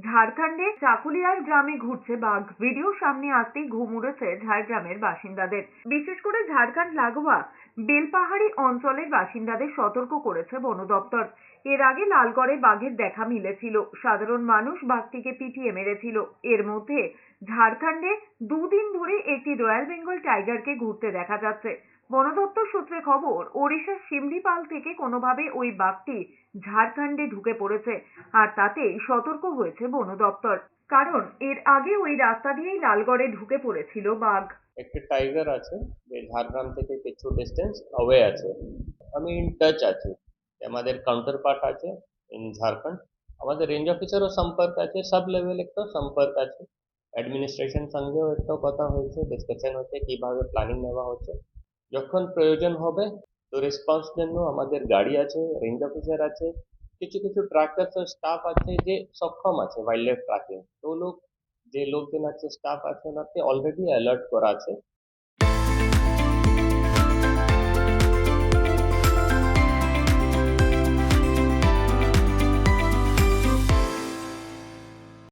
ঝাড়খণ্ডে চাকুলিয়ার গ্রামে ঘুরছে বাঘ। ভিডিও সামনে আসতেই ঘুম উড়েছে ঝাড়গ্রামের বাসিন্দাদের। বিশেষ করে ঝাড়খণ্ড লাগোয়া বেলপাহাড়ি অঞ্চলের বাসিন্দাদের সতর্ক করেছে বন দপ্তর। এর আগে লালগড়ে বাঘের দেখা মিলেছিল, সাধারণ মানুষ বাঘটিকে পিটিয়ে মেরেছিল। এর মধ্যে ঝাড়খণ্ডে দুদিন ধরে একটি রয়্যাল বেঙ্গল টাইগারকে ঘুরতে দেখা যাচ্ছে। বন দপ্তর সূত্রে খবর, ওড়িশার সিমলিপাল থেকে কোনোভাবে ওই বাঘটি ঝাড়খণ্ডে ঢুকে পড়েছে, আর তাতেই সতর্ক হয়েছে বন দপ্তর। কারণ এর আগে ওই রাস্তা দিয়েই লালগড়ে ঢুকে পড়েছিল বাঘ। একটা টাইগার আছে যে ঝাড়গ্রাম থেকে কিছু ডিস্টেন্স অ্যাওয়ে আছে। আমি ইন টাচ আছি, আমাদের কাউন্টার পার্ট আছে ইন ঝাড়খণ্ড। আমাদের রেঞ্জ অফিসারও সম্পর্ক আছে, সব লেভেল একটা সম্পর্ক আছে। অ্যাডমিনিস্ট্রেশন সঙ্গেও একটা কথা হয়েছে, ডিসকাশন হচ্ছে কিভাবে প্ল্যানিং নেওয়া হচ্ছে। যখন প্রয়োজন হবে তো রেসপন্স জন্য আমাদের গাড়ি আছে, রেঞ্জ অফিসার আছে, কিছু কিছু ট্রাকার্স স্টাফ আছে যে সক্ষম আছে ওয়াইল্ড লাইফ ট্র্যাকিং। তো লোক যে লোকজন আছে, স্টাফ আছে, ওনাকে অলরেডি অ্যালার্ট করা আছে